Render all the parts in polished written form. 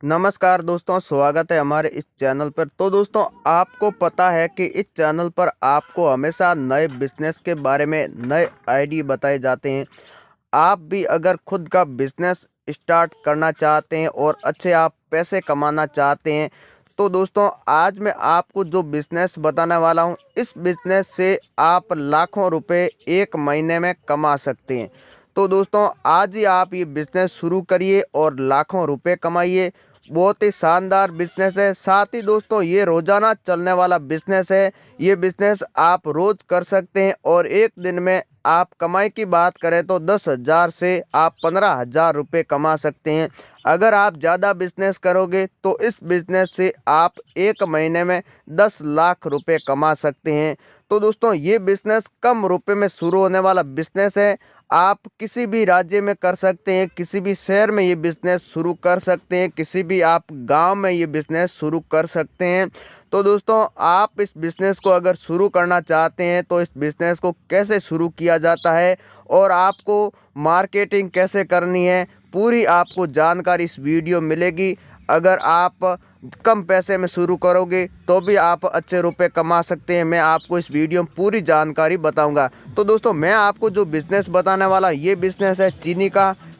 नमस्कार दोस्तों, स्वागत है हमारे इस चैनल पर। तो दोस्तों, आपको पता है कि इस चैनल पर आपको हमेशा नए बिजनेस के बारे में नए आइडिया बताए जाते हैं। आप भी अगर खुद का बिजनेस स्टार्ट करना चाहते हैं और अच्छे आप पैसे कमाना चाहते हैं, तो दोस्तों आज मैं आपको जो बिजनेस बताने वाला हूं, इस बिजनेस से आप लाखों रुपए एक महीने में कमा सकते हैं। तो दोस्तों आज ही आप ये बिजनेस शुरू करिए और लाखों रुपए कमाइए। बहुत ही शानदार बिजनेस है। साथ ही दोस्तों ये रोजाना चलने वाला बिजनेस है। ये बिजनेस आप रोज कर सकते हैं और एक दिन में आप कमाई की बात करें तो 10,000 से आप 15,000 रुपये कमा सकते हैं। अगर आप ज़्यादा बिजनेस करोगे तो इस बिजनेस से आप एक महीने में 10 लाख रुपए कमा सकते हैं। तो दोस्तों ये बिजनेस कम रुपए में शुरू होने वाला बिजनेस है। आप किसी भी राज्य में कर सकते हैं, किसी भी शहर में ये बिज़नेस शुरू कर सकते हैं, किसी भी आप गांव में ये बिज़नेस शुरू कर सकते हैं। तो दोस्तों आप इस बिज़नेस को अगर शुरू करना चाहते हैं तो इस बिज़नेस को कैसे शुरू किया जाता है और आपको मार्केटिंग कैसे करनी है, पूरी आपको जानकारी इस वीडियो मिलेगी। अगर आप कम पैसे में शुरू करोगे तो भी आप अच्छे रुपए कमा सकते हैं। मैं आपको इस वीडियो में पूरी जानकारी बताऊंगा। तो दोस्तों मैं आपको जो बिज़नेस बताने वाला, ये बिज़नेस है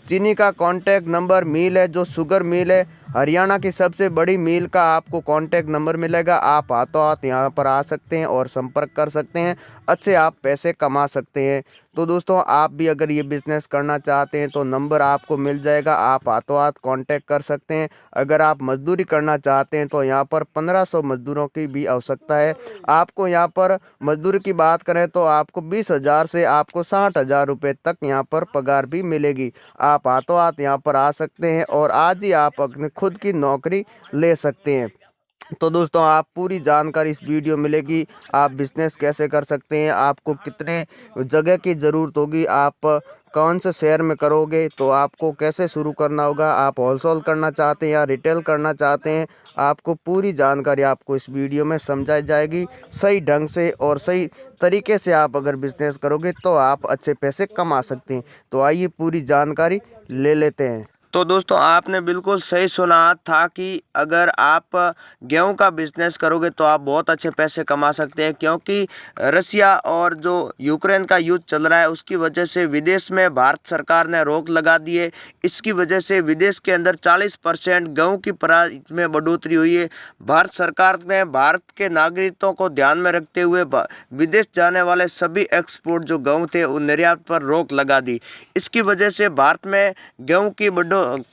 चीनी का कॉन्टैक्ट नंबर मिल है, जो शुगर मिल है, हरियाणा की सबसे बड़ी मिल का आपको कॉन्टैक्ट नंबर मिलेगा। आप हाथों हाथ यहाँ पर आ सकते हैं और संपर्क कर सकते हैं, अच्छे आप पैसे कमा सकते हैं। तो दोस्तों आप भी अगर ये बिज़नेस करना चाहते हैं तो नंबर आपको मिल जाएगा, आप हाथों हाथ कांटेक्ट कर सकते हैं। अगर आप मजदूरी करना चाहते हैं तो यहाँ पर 1500 मजदूरों की भी आवश्यकता है। आपको यहाँ पर मजदूरी की बात करें तो आपको 20,000 से आपको 60,000 रुपये तक यहाँ पर पगार भी मिलेगी। आप हाथों हाथ यहाँ पर आ सकते हैं और आज ही आप अपने खुद की नौकरी ले सकते हैं। तो दोस्तों आप पूरी जानकारी इस वीडियो मिलेगी। आप बिजनेस कैसे कर सकते हैं, आपको कितने जगह की ज़रूरत होगी, आप कौन से शहर में करोगे, तो आपको कैसे शुरू करना होगा, आप होलसेल करना चाहते हैं या रिटेल करना चाहते हैं, आपको पूरी जानकारी आपको इस वीडियो में समझाई जाएगी। सही ढंग से और सही तरीके से आप अगर बिजनेस करोगे तो आप अच्छे पैसे कमा सकते हैं। तो आइए पूरी जानकारी ले लेते हैं। तो दोस्तों आपने बिल्कुल सही सुना था कि अगर आप गेहूं का बिजनेस करोगे तो आप बहुत अच्छे पैसे कमा सकते हैं, क्योंकि रसिया और जो यूक्रेन का युद्ध चल रहा है उसकी वजह से विदेश में भारत सरकार ने रोक लगा दी है। इसकी वजह से विदेश के अंदर 40% गेहूं की प्राइस में बढ़ोतरी हुई है। भारत सरकार ने भारत के नागरिकों को ध्यान में रखते हुए विदेश जाने वाले सभी एक्सपोर्ट जो गेहूं थे उन निर्यात पर रोक लगा दी। इसकी वजह से भारत में गेहूं की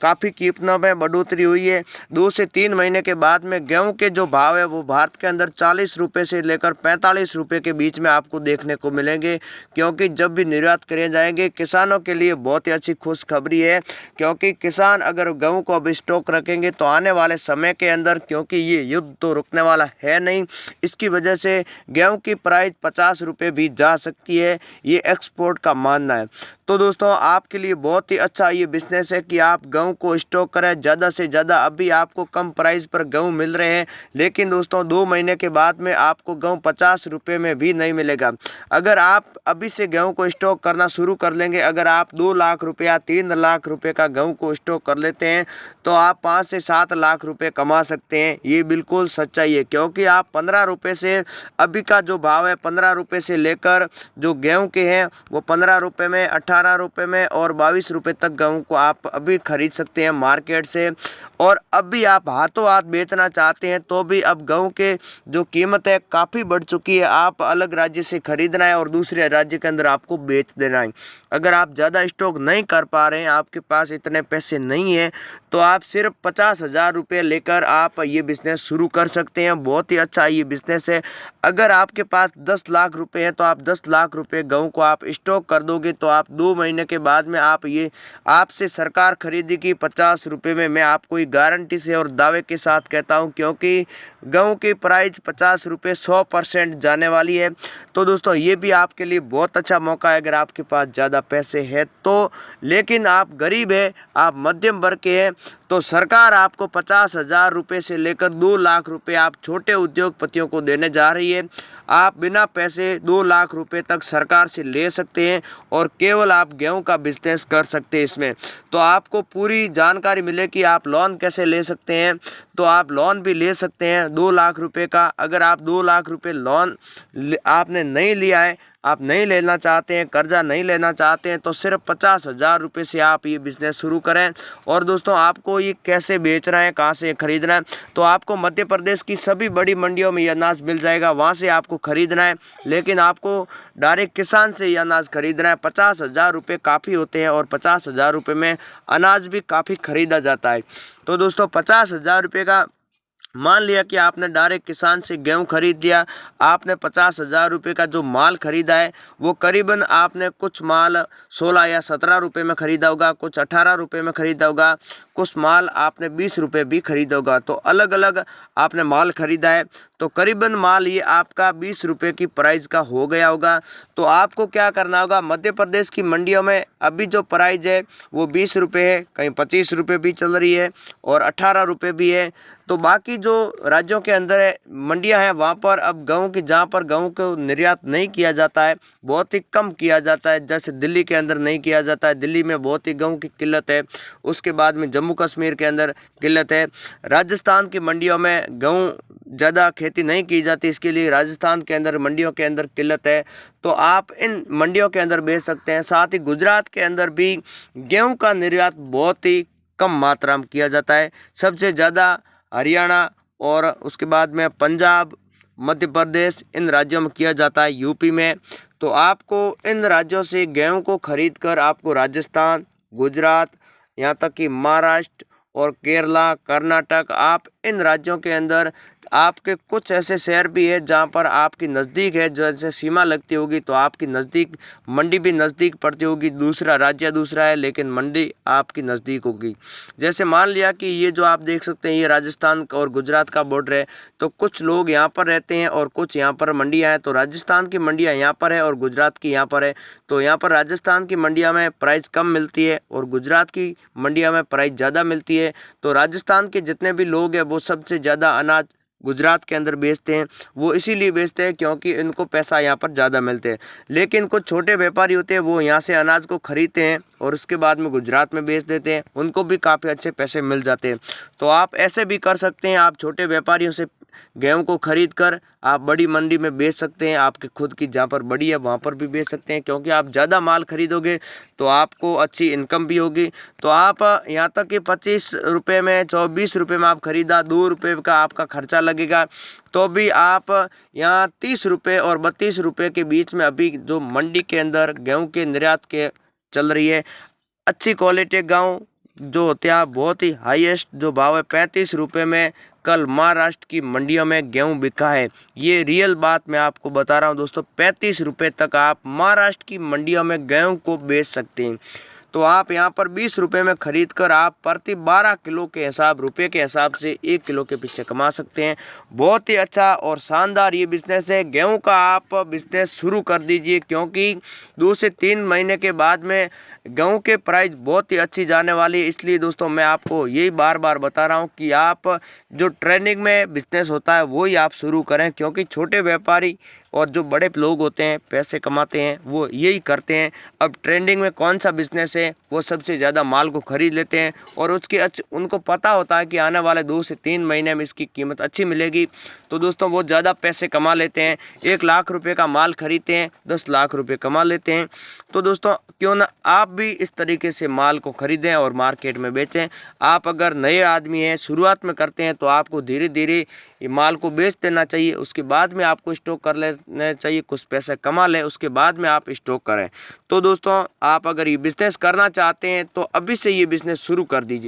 काफ़ी कीमतों में बढ़ोतरी हुई है। 2 से 3 महीने के बाद में गेहूं के जो भाव है वो भारत के अंदर 40 रुपये से लेकर 45 रुपये के बीच में आपको देखने को मिलेंगे, क्योंकि जब भी निर्यात करे जाएंगे किसानों के लिए बहुत ही अच्छी खुशखबरी है। क्योंकि किसान अगर गेहूं को अब स्टॉक रखेंगे तो आने वाले समय के अंदर, क्योंकि ये युद्ध तो रुकने वाला है नहीं, इसकी वजह से गेहूं की प्राइस 50 रुपये भी जा सकती है, ये एक्सपोर्ट का मानना है। तो दोस्तों आपके लिए बहुत ही अच्छा ये बिजनेस है कि आप गेहूं को स्टॉक करें ज़्यादा से ज़्यादा। अभी आपको कम प्राइस पर गेहूं मिल रहे हैं, लेकिन दोस्तों 2 महीने के बाद में आपको गेहूं 50 रुपये में भी नहीं मिलेगा। अगर आप अभी से गेहूं को स्टॉक करना शुरू कर लेंगे, अगर आप 2 लाख रुपये या 3 लाख रुपये का गेहूं को स्टॉक कर लेते हैं तो आप 5 से 7 लाख रुपये कमा सकते हैं। ये बिल्कुल सच्चाई है, क्योंकि आप 15 रुपये से, अभी का जो भाव है 15 रुपये से लेकर जो गेहूँ के हैं वो 15 रुपये में, 18 रुपये में और 22 रुपये तक गेहूँ को आप अभी खरीद सकते हैं मार्केट से। और अभी आप हाथों हाथ बेचना चाहते हैं तो भी अब गेहूँ के जो कीमत है काफ़ी बढ़ चुकी है। आप अलग राज्य से खरीदना है और दूसरे राज्य के अंदर आपको बेच देना है। अगर आप ज़्यादा स्टॉक नहीं कर पा रहे हैं, आपके पास इतने पैसे नहीं हैं, तो आप सिर्फ 50,000 रुपये लेकर आप ये बिज़नेस शुरू कर सकते हैं। बहुत ही अच्छा ये बिज़नेस है। अगर आपके पास 10 लाख रुपए हैं तो आप 10 लाख रुपए गेहूं को आप स्टॉक कर दोगे तो आप 2 महीने के बाद में आप ये आपसे सरकार खरीदेगी 50 रुपये में। मैं आपको ये गारंटी से और दावे के साथ कहता हूं, क्योंकि गेहूं की प्राइस 50 रुपये 100% जाने वाली है। तो दोस्तों ये भी आपके लिए बहुत अच्छा मौका है अगर आपके पास ज़्यादा पैसे हैं तो। लेकिन आप गरीब हैं, आप मध्यम वर्ग के हैं, तो सरकार आपको 50,000 रुपये से लेकर 2 लाख रुपये आप छोटे उद्योगपतियों को देने जा रही है। आप बिना पैसे 2 लाख रुपए तक सरकार से ले सकते हैं और केवल आप गेहूं का बिजनेस कर सकते हैं इसमें। तो आपको पूरी जानकारी मिले कि आप लोन कैसे ले सकते हैं, तो आप लोन भी ले सकते हैं 2 लाख रुपए का। अगर आप 2 लाख रुपए लोन आपने नहीं लिया है, आप नहीं लेना चाहते हैं, कर्जा नहीं लेना चाहते हैं, तो सिर्फ 50,000 रुपये से आप ये बिज़नेस शुरू करें। और दोस्तों आपको ये कैसे बेचना है, कहाँ से खरीदना है, तो आपको मध्य प्रदेश की सभी बड़ी मंडियों में ये अनाज मिल जाएगा, वहाँ से आपको खरीदना है। लेकिन आपको डायरेक्ट किसान से ये अनाज खरीदना है। 50,000 रुपये काफ़ी होते हैं और 50,000 रुपये में अनाज भी काफ़ी खरीदा जाता है। तो दोस्तों 50,000 रुपये का मान लिया कि आपने डायरेक्ट किसान से गेहूं खरीद लिया, आपने 50,000 रुपये का जो माल खरीदा है वो करीबन आपने कुछ माल 16 या 17 रुपये में खरीदा होगा, कुछ 18 रुपये में खरीदा होगा, कुछ माल आपने 20 रुपये भी खरीदा होगा। तो अलग अलग आपने माल खरीदा है, तो करीबन माल ये आपका 20 रुपये की प्राइस का हो गया होगा। तो आपको क्या करना होगा, मध्य प्रदेश की मंडियों में अभी जो प्राइस है वो 20 रुपये है, कहीं 25 रुपये भी चल रही है और 18 रुपये भी है। तो बाकी जो राज्यों के अंदर मंडियां हैं वहाँ पर अब गेहूं की, जहाँ पर गेहूं को निर्यात नहीं किया जाता है, बहुत ही कम किया जाता है। जैसे दिल्ली के अंदर नहीं किया जाता है, दिल्ली में बहुत ही गेहूं की किल्लत है। उसके बाद में जम्मू कश्मीर के अंदर किल्लत है। राजस्थान की मंडियों में गेहूं ज़्यादा खेती नहीं की जाती, इसके लिए राजस्थान के अंदर मंडियों के अंदर किल्लत है। तो आप इन मंडियों के अंदर बेच सकते हैं। साथ ही गुजरात के अंदर भी गेहूँ का निर्यात बहुत ही कम मात्रा में किया जाता है। सबसे ज़्यादा हरियाणा और उसके बाद में पंजाब, मध्य प्रदेश, इन राज्यों में किया जाता है, यूपी में। तो आपको इन राज्यों से गेहूं को खरीद कर आपको राजस्थान, गुजरात, यहाँ तक कि महाराष्ट्र और केरला, कर्नाटक, आप इन राज्यों के अंदर आपके कुछ ऐसे शहर भी है जहाँ पर आपकी नज़दीक है, जैसे सीमा लगती होगी तो आपकी नज़दीक मंडी भी नज़दीक पड़ती होगी। दूसरा राज्य दूसरा है लेकिन मंडी आपकी नज़दीक होगी। जैसे मान लिया कि ये जो आप देख सकते हैं ये राजस्थान और गुजरात का बॉर्डर है, तो कुछ लोग यहाँ पर रहते हैं और कुछ यहाँ पर मंडियाँ हैं। तो राजस्थान की मंडियाँ यहाँ पर है और गुजरात की यहाँ पर है। तो यहाँ पर राजस्थान की मंडिया में प्राइस कम मिलती है और गुजरात की मंडिया में प्राइस ज़्यादा मिलती है। तो राजस्थान के जितने भी लोग हैं वो सबसे ज़्यादा अनाज गुजरात के अंदर बेचते हैं। वो इसीलिए बेचते हैं क्योंकि इनको पैसा यहाँ पर ज़्यादा मिलते हैं। लेकिन कुछ छोटे व्यापारी होते हैं वो यहाँ से अनाज को खरीदते हैं और उसके बाद में गुजरात में बेच देते हैं, उनको भी काफ़ी अच्छे पैसे मिल जाते हैं। तो आप ऐसे भी कर सकते हैं, आप छोटे व्यापारियों से गेहूं को खरीद कर आप बड़ी मंडी में बेच सकते हैं। आपके खुद की जहाँ पर बड़ी है वहाँ पर भी बेच सकते हैं, क्योंकि आप ज़्यादा माल खरीदोगे तो आपको अच्छी इनकम भी होगी। तो आप यहाँ तक कि 25 रुपये में, 24 रुपये में आप खरीदा, 2 रुपये का आपका खर्चा लगेगा, तो भी आप यहाँ 30 रुपये और 32 रुपये के बीच में अभी जो मंडी के अंदर गेहूँ के निर्यात के चल रही है। अच्छी क्वालिटी गेहूँ जो होते हैं बहुत ही हाईएस्ट जो भाव है 35 रुपये में कल महाराष्ट्र की मंडियों में गेहूं बिका है। ये रियल बात मैं आपको बता रहा हूं दोस्तों, 35 रुपये तक आप महाराष्ट्र की मंडियों में गेहूं को बेच सकते हैं। तो आप यहाँ पर 20 रुपये में खरीद कर आप प्रति 12 किलो के हिसाब, रुपये के हिसाब से 1 किलो के पीछे कमा सकते हैं। बहुत ही अच्छा और शानदार ये बिज़नेस है। गेहूं का आप बिज़नेस शुरू कर दीजिए, क्योंकि 2 से 3 महीने के बाद में गेहूं के प्राइस बहुत ही अच्छी जाने वाली है। इसलिए दोस्तों मैं आपको यही बार बार बता रहा हूं कि आप जो ट्रेंडिंग में बिज़नेस होता है वही आप शुरू करें, क्योंकि छोटे व्यापारी और जो बड़े लोग होते हैं पैसे कमाते हैं वो यही करते हैं। अब ट्रेंडिंग में कौन सा बिज़नेस है वो सबसे ज़्यादा माल को खरीद लेते हैं और उसके उनको पता होता है कि आने वाले 2 से 3 महीने में इसकी कीमत अच्छी मिलेगी। तो दोस्तों वो ज़्यादा पैसे कमा लेते हैं। 1 लाख रुपए का माल खरीदते हैं, 10 लाख रुपए कमा लेते हैं। तो दोस्तों क्यों ना आप भी इस तरीके से माल को खरीदें और मार्केट में बेचें। आप अगर नए आदमी हैं, शुरुआत में करते हैं, तो आपको धीरे धीरे ये माल को बेच देना चाहिए। उसके बाद में आपको स्टॉक कर लेना चाहिए, कुछ पैसे कमा लें, उसके बाद में आप स्टॉक करें। तो दोस्तों आप अगर ये बिज़नेस करना चाहते हैं तो अभी से ये बिज़नेस शुरू कर दीजिए।